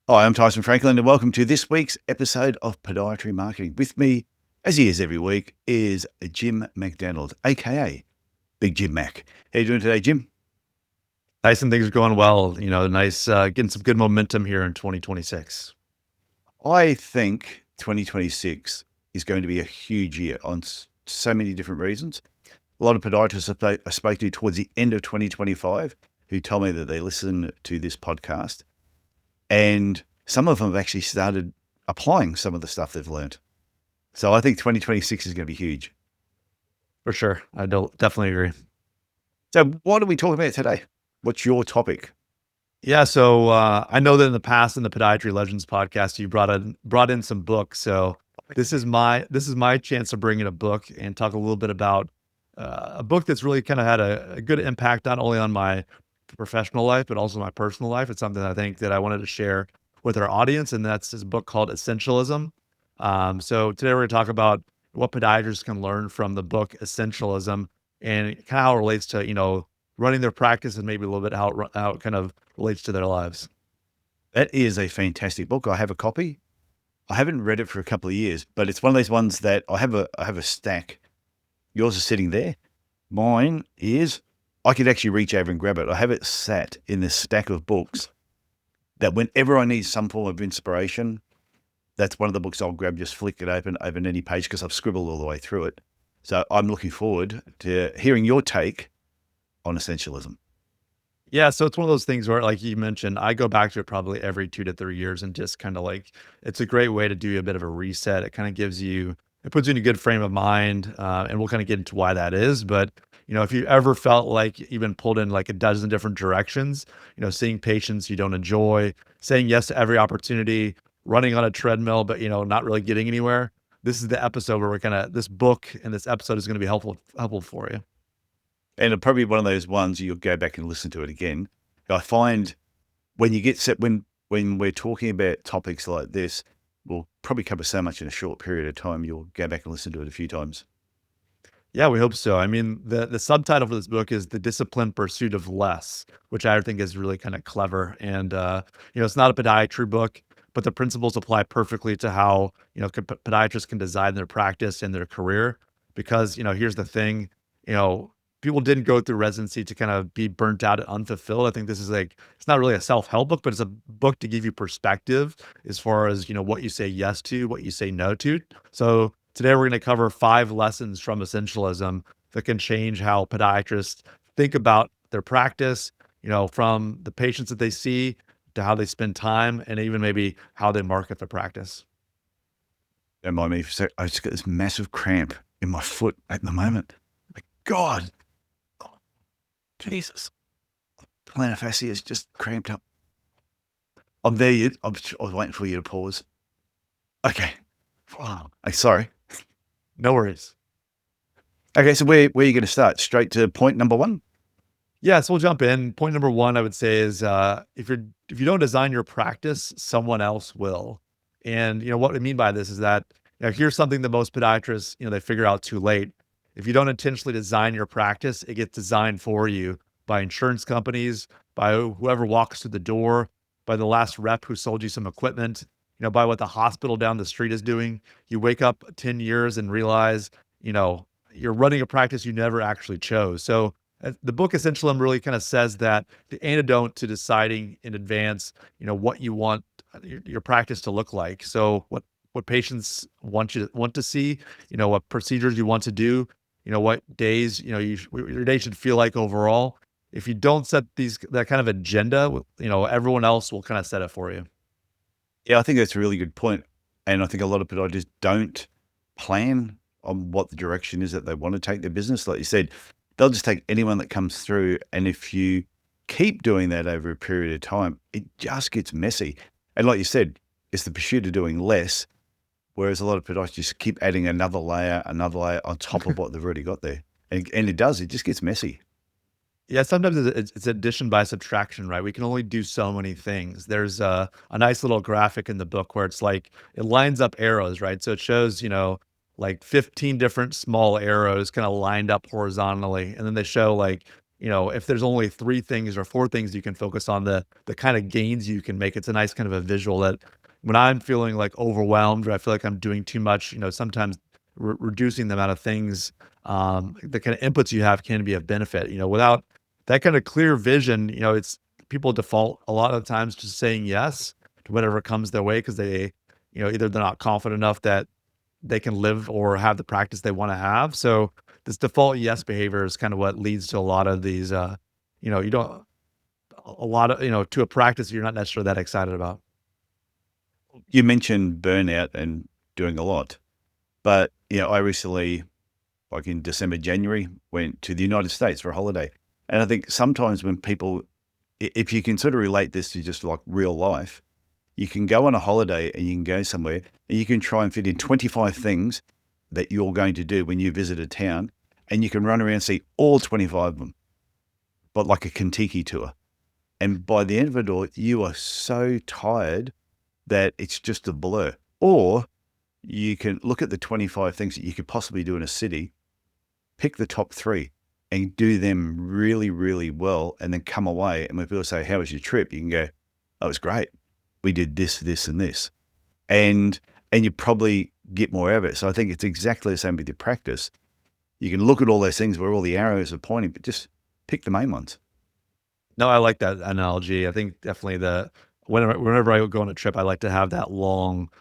Hi, I'm Tyson Franklin, and welcome to this week's episode of Podiatry Marketing. With me, as he is every week, is Jim McDannald, aka Big Jim Mac. How you doing today, Jim? Tyson, things are going well. Nice getting some good momentum here in 2026. I think 2026 is going to be a huge year on so many different reasons. A lot of podiatrists I spoke to towards the end of 2025 who told me that they listen to this podcast, and some of them have actually started applying some of the stuff they've learned. So I think 2026 is going to be huge. For sure. I don't definitely agree. So what are we talking about today? What's your topic? Yeah, so I know that in the past in the Podiatry Legends podcast, you brought in some books. So this is my chance to bring in a book and talk a little bit about a book that's really kind of had a good impact not only on my professional life but also my personal life. It's something I think that I wanted to share with our audience, and that's this book called Essentialism. So today we're going to talk about what podiatrists can learn from the book Essentialism and kind of how it relates to running their practice and maybe a little bit how it kind of relates to their lives. That is a fantastic book. I have a copy. I haven't read it for a couple of years, but it's one of those ones that I have a stack. Yours is sitting there. Mine is, I could actually reach over and grab it. I have it sat in this stack of books that whenever I need some form of inspiration, that's one of the books I'll grab, just flick it open any page because I've scribbled all the way through it. So I'm looking forward to hearing your take on essentialism. Yeah, so it's one of those things where, like you mentioned, I go back to it probably every 2 to 3 years and just kinda like it's a great way to do a bit of a reset. It kinda it puts you in a good frame of mind, and we'll kinda get into why that is, but, if you ever felt like you've been pulled in like a dozen different directions, seeing patients you don't enjoy, saying yes to every opportunity, running on a treadmill, but, not really getting anywhere, this is the episode where this book and this episode is gonna be helpful for you. And it'll probably be one of those ones you'll go back and listen to it again. I find when you get set, when we're talking about topics like this, we'll probably cover so much in a short period of time, you'll go back and listen to it a few times. Yeah, we hope so. I mean, the subtitle for this book is "The Disciplined Pursuit of Less," which I think is really kind of clever. And it's not a podiatry book, but the principles apply perfectly to how podiatrists can design their practice and their career. Because here's the thing, you know, people didn't go through residency to kind of be burnt out and unfulfilled. I think this is like it's not really a self help book, but it's a book to give you perspective as far as what you say yes to, what you say no to. So today we're going to cover 5 lessons from essentialism that can change how podiatrists think about their practice, from the patients that they see to how they spend time and even maybe how they market the practice. Don't mind me for a sec. I just got this massive cramp in my foot at the moment. My God. Oh, Jesus. Plantar fascia is just cramped up. I'm there yet. I was waiting for you to pause. Okay. Wow. Sorry. No worries. Okay, so where are you going to start? Straight to point number 1? Yeah, so we'll jump in. Point number 1, I would say, is if you don't design your practice, someone else will. And what I mean by this is that here's something that most podiatrists they figure out too late. If you don't intentionally design your practice, it gets designed for you by insurance companies, by whoever walks through the door, by the last rep who sold you some equipment, by what the hospital down the street is doing. You wake up 10 years and realize, you're running a practice you never actually chose. So the book Essentialism really kind of says that the antidote to deciding in advance, what you want your practice to look like. So what patients want to see, what procedures you want to do, what days, your day should feel like overall. If you don't set that kind of agenda, everyone else will kind of set it for you. Yeah, I think that's a really good point. And I think a lot of podiatrists don't plan on what the direction is that they want to take their business. Like you said, they'll just take anyone that comes through. And if you keep doing that over a period of time, it just gets messy. And like you said, it's the pursuit of doing less, whereas a lot of podiatrists keep adding another layer on top of what they've already got there. And it just gets messy. Yeah, sometimes it's addition by subtraction, right? We can only do so many things. There's a nice little graphic in the book where it's like it lines up arrows, right? So it shows, like 15 different small arrows kind of lined up horizontally. And then they show like, if there's only 3 things or 4 things you can focus on, the kind of gains you can make, it's a nice kind of a visual that when I'm feeling like overwhelmed or I feel like I'm doing too much, sometimes reducing the amount of things, the kind of inputs you have can be of benefit. Without that kind of clear vision, it's people default a lot of times to saying yes to whatever comes their way because they, either they're not confident enough that they can live or have the practice they want to have. So this default yes behavior is kind of what leads to a lot of these, you don't, a lot of, to a practice you're not necessarily that excited about. You mentioned burnout and doing a lot, but I recently, like in December, January, went to the United States for a holiday. And I think sometimes when people, if you can sort of relate this to just like real life, you can go on a holiday and you can go somewhere and you can try and fit in 25 things that you're going to do when you visit a town, and you can run around and see all 25 of them, but like a Kentucky tour. And by the end of it all, you are so tired that it's just a blur. Or you can look at the 25 things that you could possibly do in a city, pick the top 3 and do them really, really well, and then come away. And when people say, how was your trip? You can go, oh, it was great. We did this, this, and this. And you probably get more out of it. So I think it's exactly the same with your practice. You can look at all those things where all the arrows are pointing, but just pick the main ones. No, I like that analogy. I think definitely whenever I go on a trip, I like to have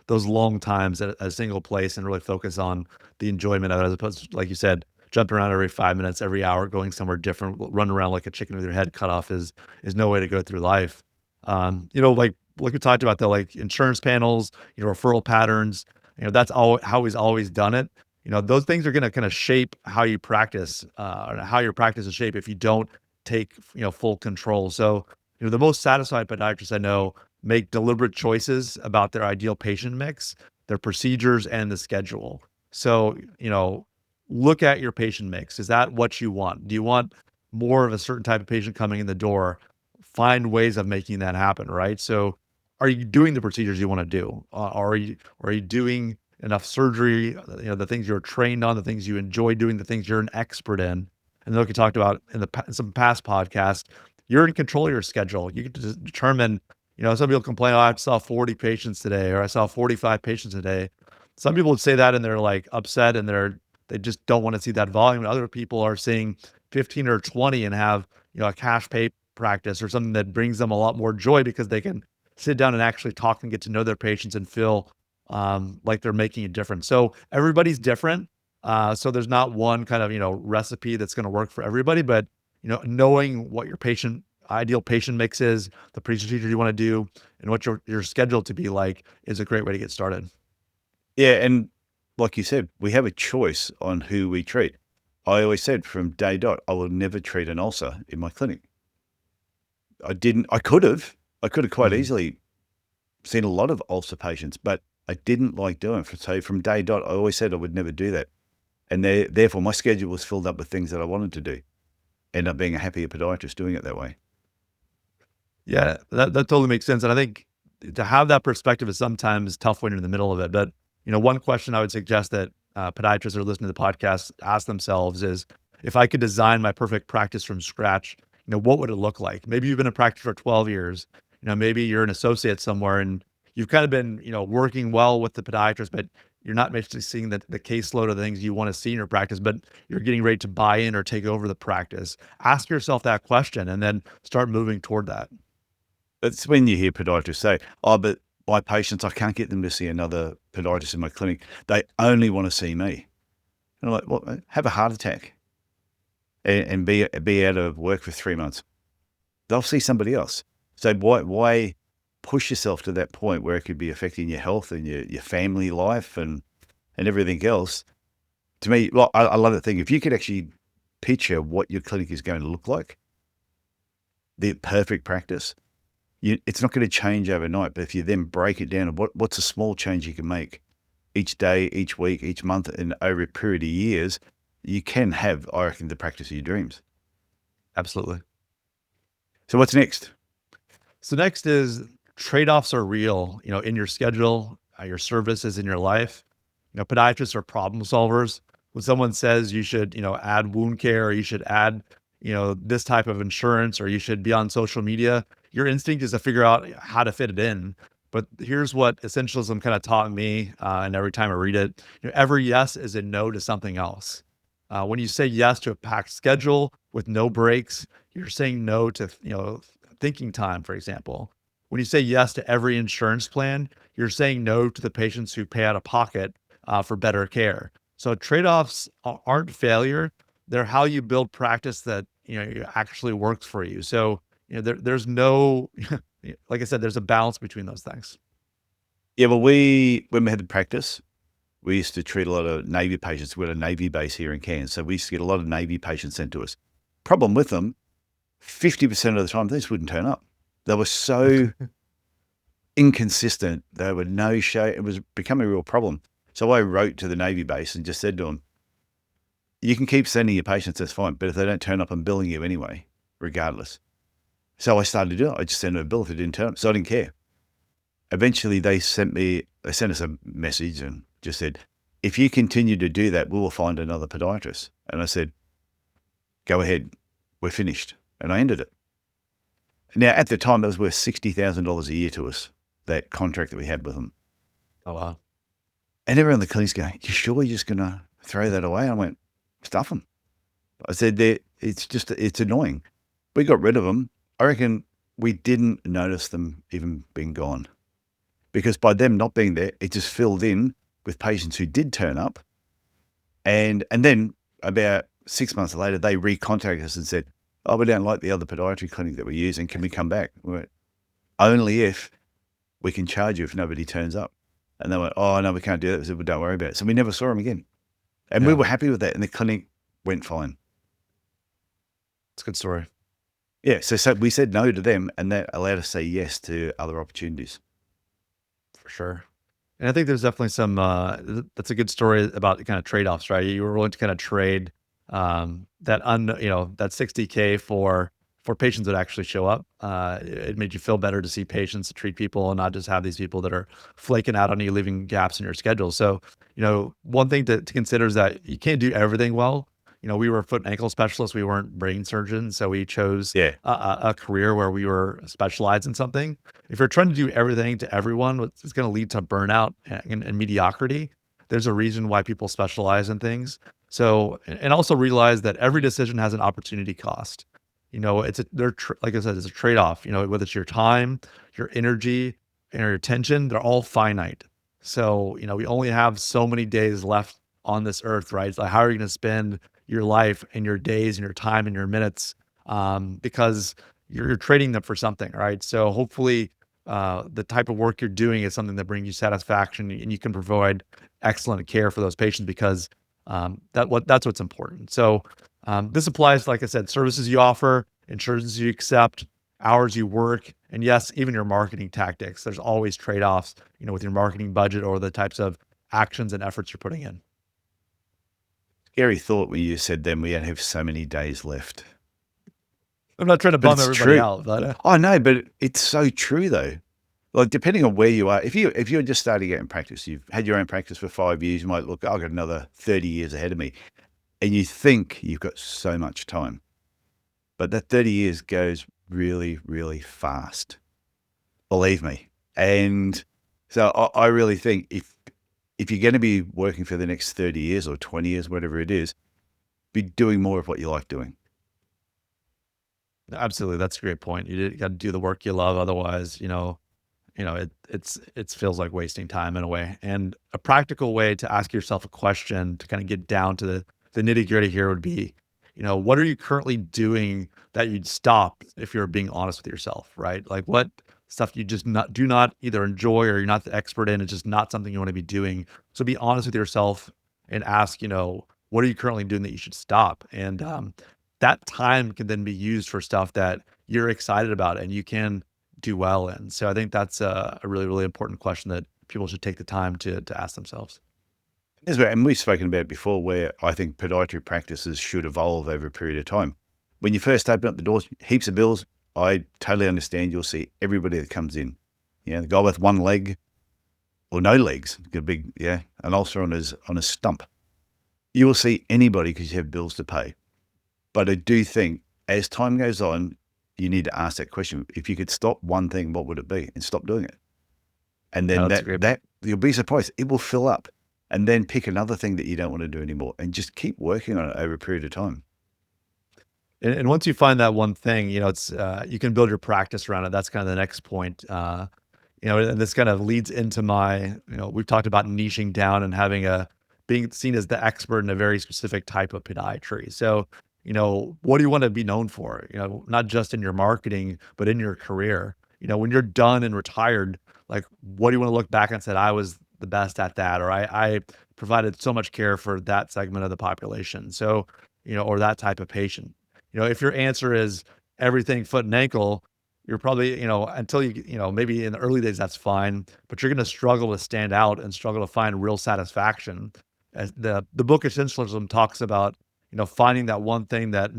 those long times at a single place and really focus on the enjoyment of it, as opposed to, like you said, jumping around every 5 minutes, every hour, going somewhere different, running around like a chicken with your head cut off is no way to go through life. Like we talked about, like insurance panels, referral patterns, that's how he's always done it. Those things are going to kind of shape how you practice, or how your practice is shaped if you don't take, full control. So, the most satisfied podiatrists I know make deliberate choices about their ideal patient mix, their procedures, and the schedule. So, look at your patient mix. Is that what you want? Do you want more of a certain type of patient coming in the door? Find ways of making that happen, right? So, are you doing the procedures you want to do? Are you doing enough surgery? The things you're trained on, the things you enjoy doing, the things you're an expert in. And like we talked about in some past podcasts, you're in control of your schedule. You can determine, some people complain, oh, I saw 40 patients today, or I saw 45 patients today. Some people would say that and they're like upset and they just don't want to see that volume. Other people are seeing 15 or 20 and have, a cash pay practice or something that brings them a lot more joy because they can sit down and actually talk and get to know their patients and feel like they're making a difference. So everybody's different. So there's not one kind of, recipe that's going to work for everybody, but, knowing what your ideal patient mix is, the procedure you want to do, and what your schedule to be like is a great way to get started. Yeah. And like you said, we have a choice on who we treat. I always said from day dot, I will never treat an ulcer in my clinic. I could have quite easily seen a lot of ulcer patients, but I didn't like doing it. So from day dot, I always said I would never do that. And therefore my schedule was filled up with things that I wanted to do. End up being a happier podiatrist doing it that way. Yeah, that totally makes sense. And I think to have that perspective is sometimes tough when you're in the middle of it. But, one question I would suggest that podiatrists that are listening to the podcast ask themselves is, if I could design my perfect practice from scratch, what would it look like? Maybe you've been in practice for 12 years. Maybe you're an associate somewhere and you've kind of been, working well with the podiatrist, but you're not actually seeing the caseload of the things you want to see in your practice, but you're getting ready to buy in or take over the practice. Ask yourself that question and then start moving toward that. That's when you hear podiatrists say, oh, but my patients, I can't get them to see another podiatrist in my clinic. They only want to see me. And I'm like, well, have a heart attack and be out of work for 3 months. They'll see somebody else. So why push yourself to that point where it could be affecting your health and your family life and everything else? To me, well, I love that thing. If you could actually picture what your clinic is going to look like, the perfect practice, it's not going to change overnight. But if you then break it down, what's a small change you can make each day, each week, each month, and over a period of years, you can have, I reckon, the practice of your dreams. Absolutely. So what's next? So next is trade-offs are real, in your schedule, your services, in your life. Podiatrists are problem solvers. When someone says you should, add wound care, or you should add, this type of insurance, or you should be on social media, your instinct is to figure out how to fit it in. But here's what Essentialism kind of taught me, and every time I read it, every yes is a no to something else. When you say yes to a packed schedule with no breaks, you're saying no to thinking time, for example. When you say yes to every insurance plan, you're saying no to the patients who pay out of pocket for better care. So trade-offs aren't failure; they're how you build practice that actually works for you. So there's no, like I said, there's a balance between those things. Yeah, well, when we had the practice, we used to treat a lot of Navy patients. We had a Navy base here in Cairns, so we used to get a lot of Navy patients sent to us. Problem with them, 50% of the time, they just wouldn't turn up. They were so inconsistent. They were no show. It was becoming a real problem. So I wrote to the Navy base and just said to them, you can keep sending your patients, that's fine, but if they don't turn up, I'm billing you anyway, regardless. So I started to do it. I just sent them a bill if they didn't turn up, so I didn't care. Eventually, they sent us a message and just said, if you continue to do that, we will find another podiatrist. And I said, go ahead, we're finished. And I ended it. Now, at the time, that was worth $60,000 a year to us, that contract that we had with them. Oh, wow. And everyone in the clinic's going, you sure you're just going to throw that away? I went, stuff them. I said, it's annoying. We got rid of them. I reckon we didn't notice them even being gone, because by them not being there, it just filled in with patients who did turn up. And then about 6 months later, they recontacted us and said, oh, we don't like the other podiatry clinic that we're using. Can we come back? We went, only if we can charge you if nobody turns up. And they went, oh, no, we can't do that. We said, well, don't worry about it. So we never saw them again. And we were happy with that. And the clinic went fine. It's a good story. Yeah. So we said no to them, and that allowed us to say yes to other opportunities. For sure. And I think there's definitely some, that's a good story about kind of trade-offs, right? You were willing to kind of trade that 60K for patients that actually show up. It made you feel better to see patients, to treat people, and not just have these people that are flaking out on you, leaving gaps in your schedule. So, one thing to consider is that you can't do everything well. We were foot and ankle specialists. We weren't brain surgeons. So we chose a career where we were specialized in something. If you're trying to do everything to everyone, it's going to lead to burnout and mediocrity. There's a reason why people specialize in things. So, and also realize that every decision has an opportunity cost. Like I said, it's a trade-off, whether it's your time, your energy, and your attention, they're all finite. So, we only have so many days left on this earth, right? It's like, how are you going to spend your life and your days and your time and your minutes, because you're trading them for something, right? So hopefully the type of work you're doing is something that brings you satisfaction, and you can provide excellent care for those patients, because that's what's important. So this applies, like I said, services you offer, insurances you accept, hours you work, and yes, even your marketing tactics. There's always trade-offs, with your marketing budget or the types of actions and efforts you're putting in. Scary thought when you said then we only have so many days left. I'm not trying to bum everybody out, but I know, but it's so true though. Like, depending on where you are, if you're just starting out in practice, you've had your own practice for 5 years, you might look, I've got another 30 years ahead of me, and you think you've got so much time, but that 30 years goes really, really fast. Believe me. And so I really think if you're going to be working for the next 30 years or 20 years, whatever it is, be doing more of what you like doing. Absolutely. That's a great point. You got to do the work you love. Otherwise, it feels like wasting time in a way. And a practical way to ask yourself a question to kind of get down to the nitty gritty here would be, what are you currently doing that you'd stop if you're being honest with yourself, right? Like, what stuff you just do not either enjoy or you're not the expert in. It's just not something you want to be doing. So be honest with yourself and ask, what are you currently doing that you should stop? And that time can then be used for stuff that you're excited about and you can do well in. So I think that's a really, really important question that people should take the time to ask themselves. And we've spoken about it before, where I think podiatry practices should evolve over a period of time. When you first open up the doors, heaps of bills. I totally understand. You'll see everybody that comes in. The guy with one leg or no legs, got a big, an ulcer on his stump. You will see anybody because you have bills to pay. But I do think as time goes on, you need to ask that question. If you could stop one thing, what would it be? And stop doing it. And then That's great. that you'll be surprised. It will fill up. And then pick another thing that you don't want to do anymore and just keep working on it over a period of time. And once you find that one thing, it's you can build your practice around it. That's kind of the next point. And this kind of leads into my, we've talked about niching down and being seen as the expert in a very specific type of podiatry. So, what do you want to be known for? Not just in your marketing, but in your career. When you're done and retired, like, what do you want to look back and say, I was the best at that, or I provided so much care for that segment of the population. So, or that type of patient. If your answer is everything foot and ankle, you're probably, until maybe in the early days, that's fine, but you're going to struggle to stand out and struggle to find real satisfaction. As the book Essentialism talks about, finding that one thing that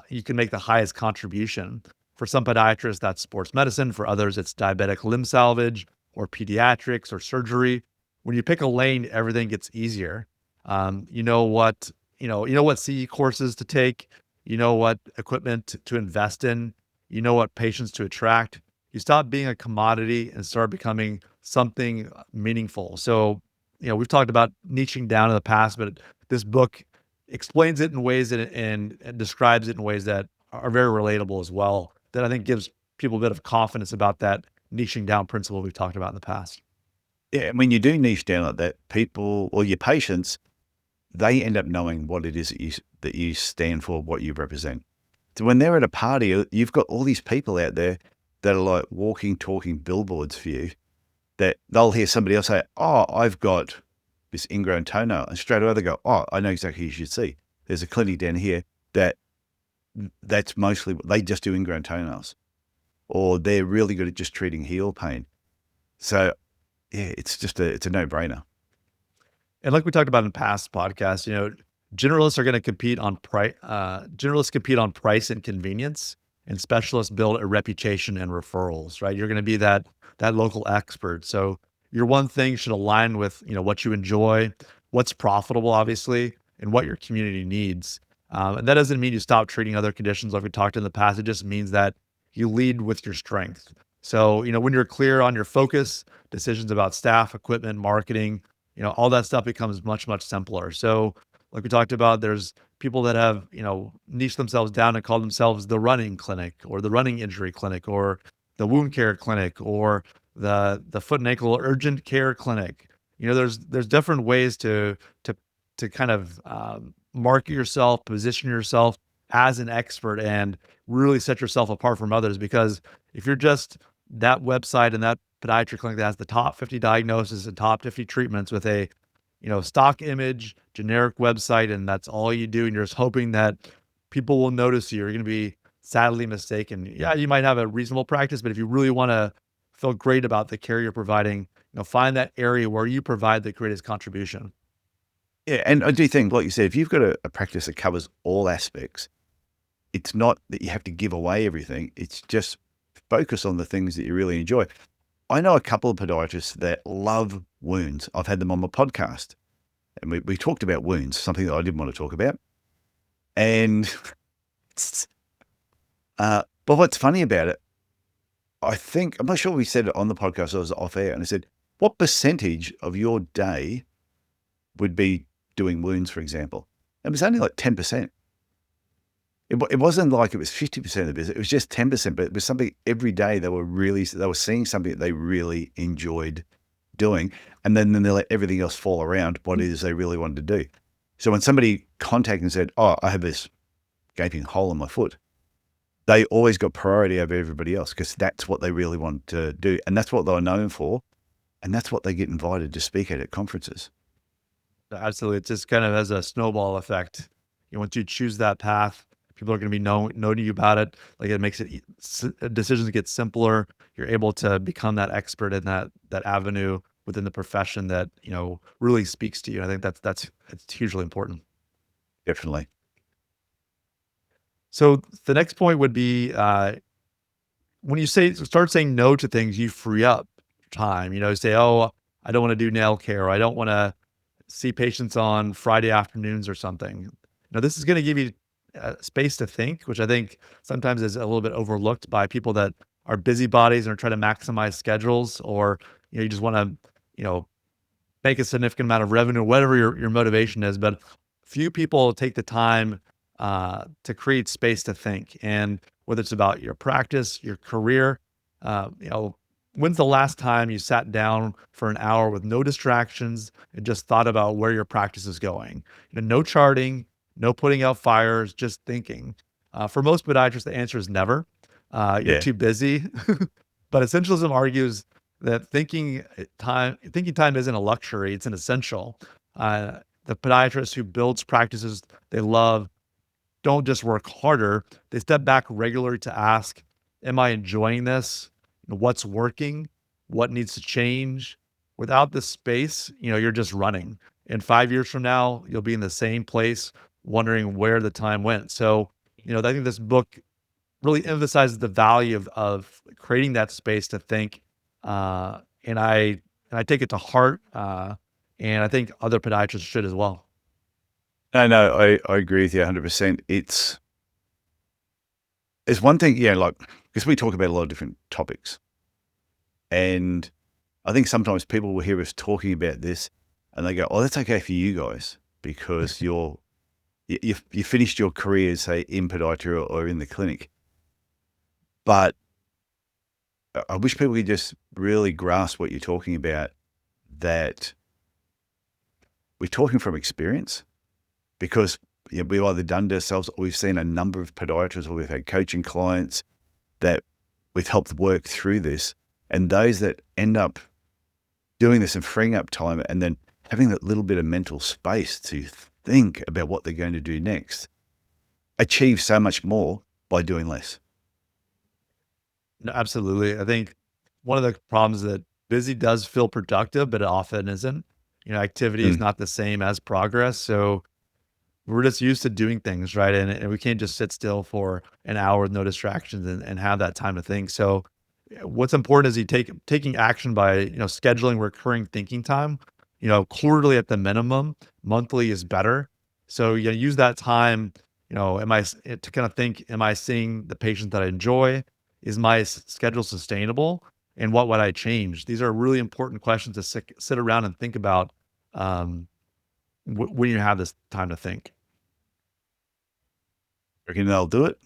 you can make the highest contribution. For some podiatrists, that's sports medicine. For others, it's diabetic limb salvage or pediatrics or surgery. When you pick a lane, everything gets easier. You know what CE courses to take, what equipment to invest in, what patients to attract. You stop being a commodity and start becoming something meaningful. So, we've talked about niching down in the past, but this book explains it in ways and describes it in ways that are very relatable as well, that I think gives people a bit of confidence about that niching down principle we've talked about in the past. Yeah, and when you do niche down like that, people or your patients, they end up knowing what it is that you stand for, what you represent. So when they're at a party, you've got all these people out there that are like walking, talking billboards for you, that they'll hear somebody else say, oh, I've got this ingrown toenail. And straight away they go, oh, I know exactly who you should see. There's a clinic down here that's mostly, they just do ingrown toenails. Or they're really good at just treating heel pain. So yeah, it's a no-brainer. And like we talked about in past podcasts, generalists are going to compete on price. Generalists compete on price and convenience, and specialists build a reputation and referrals. Right? You're going to be that local expert. So your one thing should align with what you enjoy, what's profitable, obviously, and what your community needs. And that doesn't mean you stop treating other conditions like we talked in the past. It just means that you lead with your strength. So when you're clear on your focus, decisions about staff, equipment, marketing, all that stuff becomes much, much simpler. So like we talked about, there's people that have, niched themselves down and call themselves the running clinic or the running injury clinic or the wound care clinic or the foot and ankle urgent care clinic. There's different ways to kind of market yourself, position yourself as an expert and really set yourself apart from others. Because if you're just that website and that podiatry clinic that has the top 50 diagnoses and top 50 treatments with a, stock image, generic website, and that's all you do, and you're just hoping that people will notice you're going to be sadly mistaken. Yeah, you might have a reasonable practice, but if you really want to feel great about the care you're providing, find that area where you provide the greatest contribution. Yeah, and I do think, like you said, if you've got a practice that covers all aspects, it's not that you have to give away everything. It's just focus on the things that you really enjoy. I know a couple of podiatrists that love wounds. I've had them on my podcast, and we talked about wounds, something that I didn't want to talk about. And but what's funny about it, I'm not sure we said it on the podcast, I was off air, and I said, what percentage of your day would be doing wounds, for example? It was only like 10%. It wasn't like it was 50% of the business. It was just 10%, but it was something every day they were seeing something that they really enjoyed doing. And then they let everything else fall around what it is they really wanted to do. So when somebody contacted and said, oh, I have this gaping hole in my foot, they always got priority over everybody else because that's what they really want to do. And that's what they were known for. And that's what they get invited to speak at conferences. Absolutely. It just kind of has a snowball effect. Once you choose that path, people are going to be knowing you about it. Like it makes decisions get simpler. You're able to become that expert in that avenue within the profession that, really speaks to you. I think it's hugely important. Definitely. So the next point would be, when you start saying no to things, you free up time, say, oh, I don't want to do nail care. Or I don't want to see patients on Friday afternoons or something. This is going to give you space to think, which I think sometimes is a little bit overlooked by people that are busybodies and are trying to maximize schedules, or you just want to, you know, make a significant amount of revenue, whatever your motivation is. But few people take the time to create space to think. And whether it's about your practice, your career, you know, when's the last time you sat down for an hour with no distractions and just thought about where your practice is going? No charting, no putting out fires, just thinking. For most podiatrists, the answer is never. You're Yeah. too busy. But essentialism argues that thinking time isn't a luxury; it's an essential. The podiatrist who builds practices they love don't just work harder; they step back regularly to ask, "Am I enjoying this? What's working? What needs to change?" Without this space, you're just running. And 5 years from now, you'll be in the same place, wondering where the time went. So, I think this book really emphasizes the value of creating that space to think. And I take it to heart. And I think other podiatrists should as well. No, I agree with you 100%. It's one thing, like, because we talk about a lot of different topics. And I think sometimes people will hear us talking about this and they go, oh, that's okay for you guys because you finished your career, say, in podiatry or in the clinic. But I wish people could just really grasp what you're talking about, that we're talking from experience, because we've either done it ourselves or we've seen a number of podiatrists or we've had coaching clients that we've helped work through this. And those that end up doing this and freeing up time and then having that little bit of mental space to think about what they're going to do next, achieve so much more by doing less. No, absolutely. I think one of the problems is that busy does feel productive, but it often isn't. Activity is not the same as progress. So we're just used to doing things, right? And we can't just sit still for an hour with no distractions and have that time to think. So what's important is taking action by, scheduling recurring thinking time, quarterly at the minimum, monthly is better. So use that time, to kind of think, am I seeing the patient that I enjoy? Is my schedule sustainable? And what would I change? These are really important questions to sit around and think about when you have this time to think. Reckon they'll do it?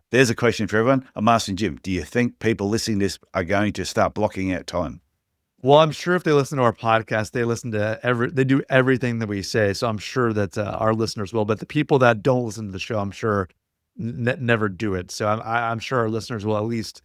There's a question for everyone. I'm asking Jim, do you think people listening to this are going to start blocking out time? Well, I'm sure if they listen to our podcast, they do everything that we say. So I'm sure that our listeners will, but the people that don't listen to the show, I'm sure never do it. So I'm sure our listeners will at least,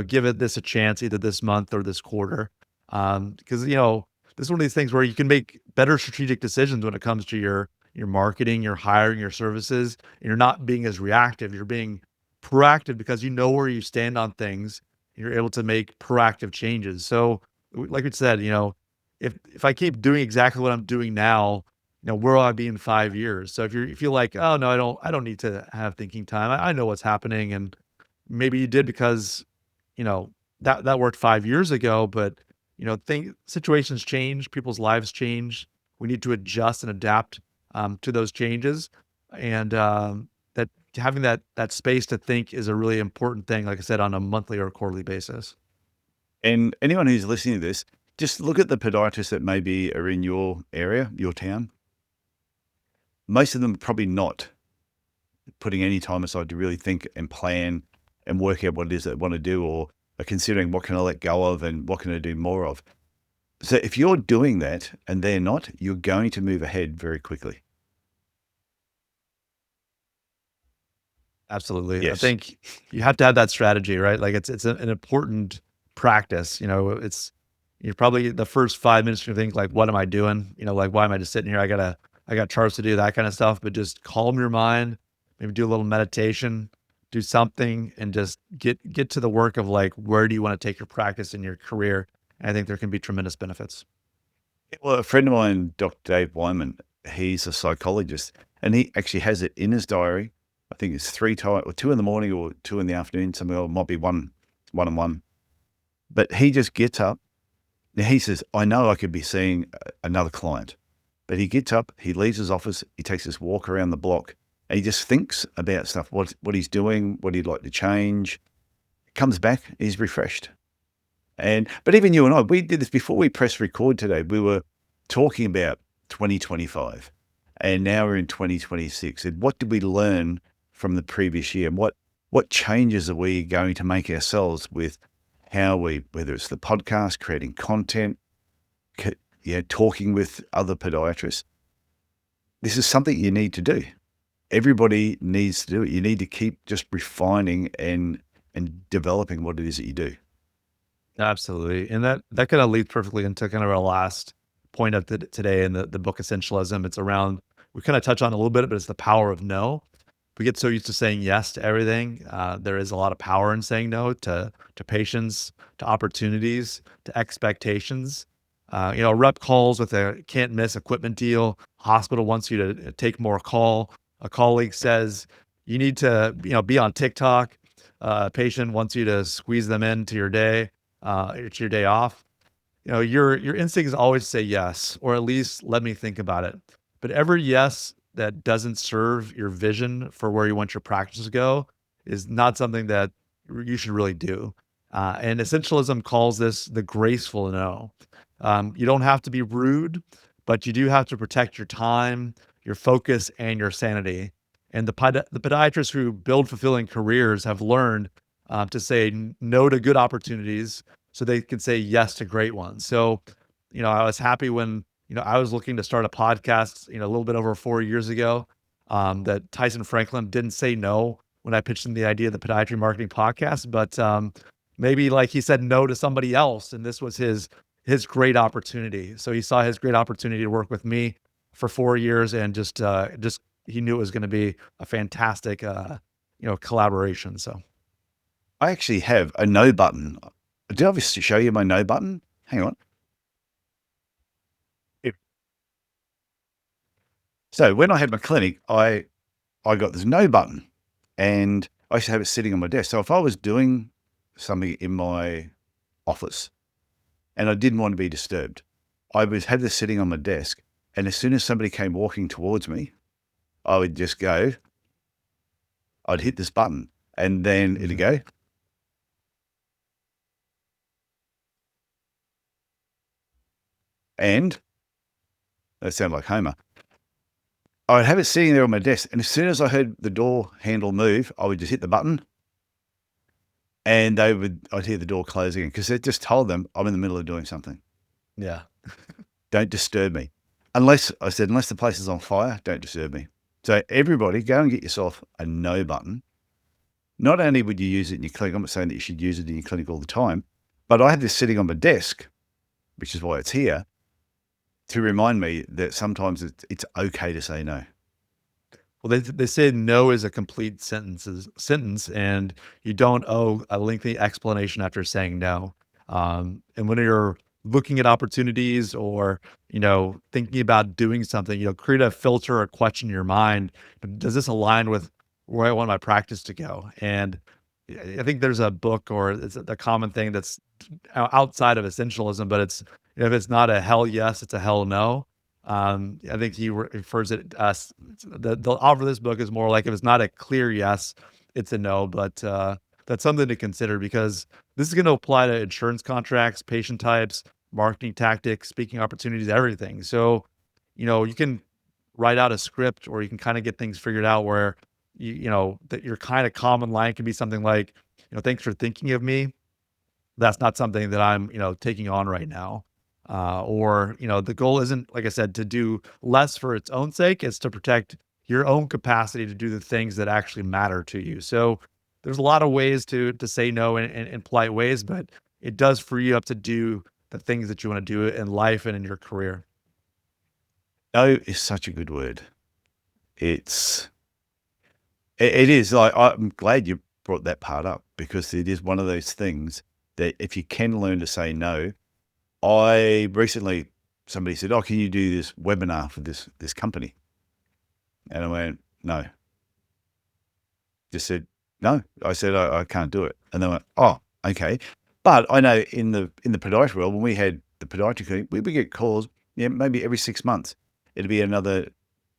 give this a chance either this month or this quarter. Because, this is one of these things where you can make better strategic decisions when it comes to your marketing, your hiring, your services. And you're not being as reactive. You're being proactive because you know where you stand on things. You're able to make proactive changes. So like we said, if I keep doing exactly what I'm doing now, where will I be in 5 years? So if you feel like, oh no, I don't need to have thinking time. I know what's happening. And maybe you did because, that worked 5 years ago, but situations change, people's lives change. We need to adjust and adapt to those changes. And that having that space to think is a really important thing, like I said, on a monthly or quarterly basis. And anyone who's listening to this, just look at the podiatrists that maybe are in your area, your town. Most of them are probably not putting any time aside to really think and plan and work out what it is they want to do, or are considering what can I let go of and what can I do more of. So if you're doing that and they're not, you're going to move ahead very quickly. Absolutely. I Yes. think you have to have that strategy, right? Like it's an important practice. You're probably the first 5 minutes you think like, what am I doing? Like, why am I just sitting here? I got charts to do, that kind of stuff, but just calm your mind, maybe do a little meditation, do something, and just get to the work of like, where do you want to take your practice and your career? And I think there can be tremendous benefits. Well, a friend of mine, Dr. Dave Wyman, he's a psychologist, and he actually has it in his diary. I think it's 3 times, or 2 in the morning or 2 in the afternoon. Something, or it might be one and one. But he just gets up. Now he says, I know I could be seeing another client. But he gets up, he leaves his office, he takes this walk around the block, and he just thinks about stuff, what he's doing, what he'd like to change. Comes back, he's refreshed. But even you and I, we did this before we pressed record today. We were talking about 2025, and now we're in 2026. And what did we learn from the previous year? And what changes are we going to make ourselves with how whether it's the podcast, creating content, talking with other podiatrists? This is something you need to do. Everybody needs to do it. You need to keep just refining and developing what it is that you do. Absolutely. And that kind of leads perfectly into kind of our last point of today in the book Essentialism. It's around, we kind of touch on it a little bit, but it's the power of no. We get so used to saying yes to everything. There is a lot of power in saying no to patients, to opportunities, to expectations. A rep calls with a can't miss equipment deal. Hospital wants you to take more call. A colleague says you need to be on TikTok. A patient wants you to squeeze them into your day. It's your day off. Your instinct is always to say yes, or at least let me think about it. But every yes that doesn't serve your vision for where you want your practice to go is not something that you should really do. And Essentialism calls this the graceful no. You don't have to be rude, but you do have to protect your time, your focus, and your sanity. And the podiatrists who build fulfilling careers have learned to say no to good opportunities so they can say yes to great ones. So, I was happy when, I was looking to start a podcast, a little bit over 4 years ago, that Tyson Franklin didn't say no when I pitched him the idea of the Podiatry Marketing podcast, but maybe like he said no to somebody else, and this was his great opportunity. So he saw his great opportunity to work with me for 4 years, and just he knew it was going to be a fantastic, collaboration. So I actually have a no button. Did I obviously show you my no button? Hang on. So when I had my clinic, I got this no button, and I used to have it sitting on my desk. So if I was doing something in my office and I didn't want to be disturbed, I would have this sitting on my desk. And as soon as somebody came walking towards me, I would just go, I'd hit this button, and then it'd go. And that sounded like Homer. I would have it sitting there on my desk, and as soon as I heard the door handle move, I would just hit the button, and I'd hear the door close again, because it just told them I'm in the middle of doing something. yeah, Don't disturb me. Unless the place is on fire, don't disturb me. So everybody, go and get yourself a no button. Not only would you use it in your clinic, I'm not saying that you should use it in your clinic all the time, but I have this sitting on my desk, which is why it's here, to remind me that sometimes it's okay to say no. well, they say no is a complete sentence, and you don't owe a lengthy explanation after saying no. And when you're looking at opportunities, or thinking about doing something, create a filter or question in your mind. Does this align with where I want my practice to go? And I think there's a book, or it's a common thing that's outside of essentialism, but it's, if it's not a hell yes, it's a hell no. I think he refers it as the offer of this book is more like, if it's not a clear yes, it's a no. But that's something to consider, because this is going to apply to insurance contracts, patient types, marketing tactics, speaking opportunities, everything. So, you can write out a script, or you can kind of get things figured out where that your kind of common line can be something like, thanks for thinking of me. That's not something that I'm, taking on right now. Or, the goal isn't, like I said, to do less for its own sake. It's to protect your own capacity to do the things that actually matter to you. So there's a lot of ways to say no in polite ways, but it does free you up to do the things that you want to do in life and in your career. No is such a good word. It is like, I'm glad you brought that part up, because it is one of those things that if you can learn to say no. I recently, somebody said, "Oh, can you do this webinar for this company?" And I went, "No." Just said, "No." I said, I can't do it. And they went, "Oh, okay." But I know in the podiatry world, when we had the podiatry clinic, we would get calls, maybe every 6 months. it'd be another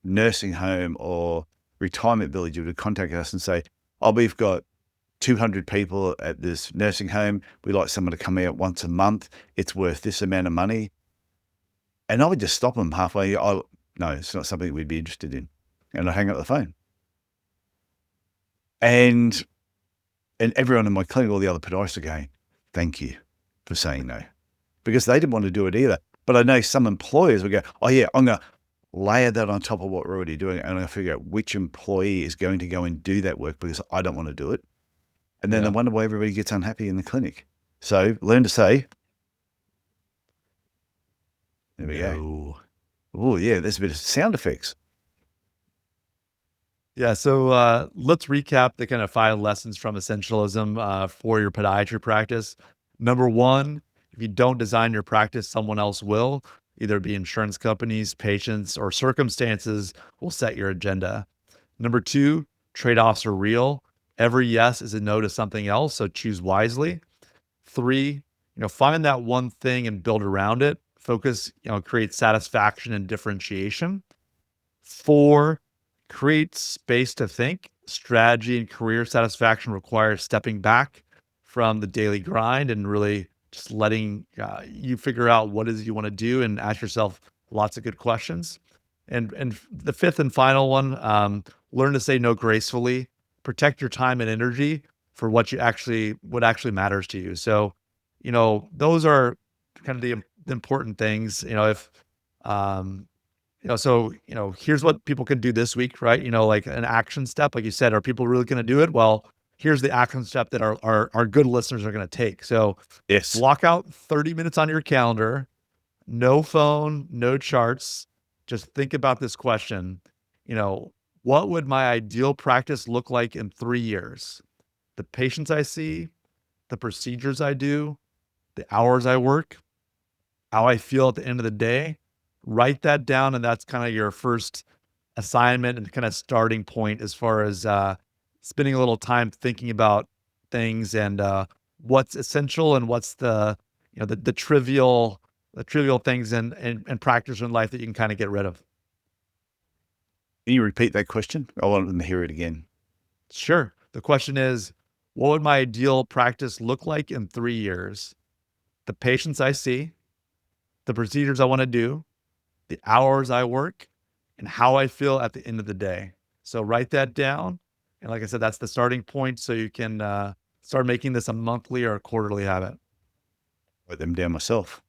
nursing home or retirement village who would contact us and say, oh, we've got 200 people at this nursing home. We'd like someone to come out once a month. It's worth this amount of money. And I would just stop them halfway. No, it's not something we'd be interested in. And I'd hang up the phone. And everyone in my clinic, all the other podiatrists are going, thank you for saying no. Because they didn't want to do it either. But I know some employers will go, oh yeah, I'm going to layer that on top of what we're already doing. And I'm going to figure out which employee is going to go and do that work because I don't want to do it. And then they wonder why everybody gets unhappy in the clinic. So learn to say, there we go. Oh yeah, there's a bit of sound effects. Yeah, so let's recap the kind of 5 lessons from Essentialism for your podiatry practice. Number 1, if you don't design your practice, someone else will. Either be insurance companies, patients, or circumstances will set your agenda. Number 2, trade-offs are real. Every yes is a no to something else, so choose wisely. 3, find that one thing and build around it. Focus, create satisfaction and differentiation. 4, create space to think. Strategy and career satisfaction requires stepping back from the daily grind and really just letting you figure out what it is you want to do and ask yourself lots of good questions. And the 5th and final one, learn to say no gracefully. Protect your time and energy for what actually matters to you. So, those are kind of the important things. Here's what people can do this week, right? Like an action step, like you said, are people really going to do it? Well, here's the action step that our good listeners are going to take. So yes, block out 30 minutes on your calendar, no phone, no charts. Just think about this question. What would my ideal practice look like in 3 years? The patients I see, the procedures I do, the hours I work, how I feel at the end of the day. Write that down, and that's kind of your first assignment and kind of starting point as far as spending a little time thinking about things and what's essential and what's the trivial things and practice in life that you can kind of get rid of. Can you repeat that question? I want them to hear it again. Sure. The question is, what would my ideal practice look like in 3 years? The patients I see, the procedures I want to do, the hours I work, and how I feel at the end of the day. So write that down. And like I said, that's the starting point. So you can start making this a monthly or a quarterly habit. Write them down myself.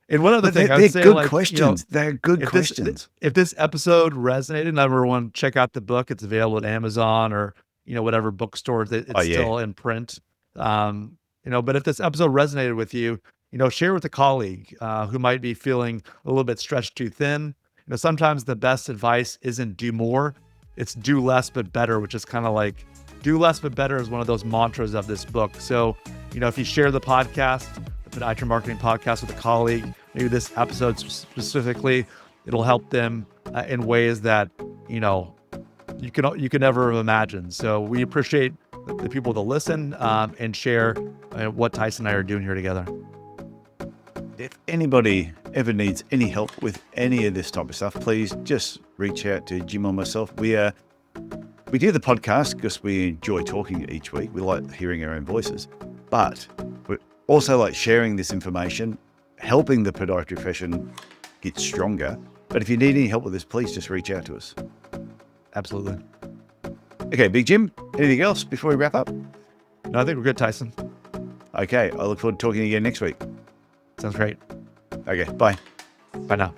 And one other thing, they're good questions. They're good questions. If this episode resonated, everyone check out the book. It's available at Amazon or whatever bookstores. It's still in print. But if this episode resonated with you, share with a colleague who might be feeling a little bit stretched too thin. Sometimes the best advice isn't do more, it's do less but better, which is kind of like do less but better is one of those mantras of this book. So, if you share the podcast, the Podiatry Marketing Podcast, with a colleague, maybe this episode specifically, it'll help them in ways that you can never have imagined. So we appreciate the people that listen and share what Tyson and I are doing here together. If anybody ever needs any help with any of this type of stuff, please just reach out to Jim or myself. We do the podcast because we enjoy talking each week. We like hearing our own voices, but we also like sharing this information, helping the podiatry profession get stronger. But if you need any help with this, please just reach out to us. Absolutely. Okay, Big Jim, anything else before we wrap up? No, I think we're good, Tyson. Okay, I look forward to talking again next week. Sounds great. Okay, bye. Bye now.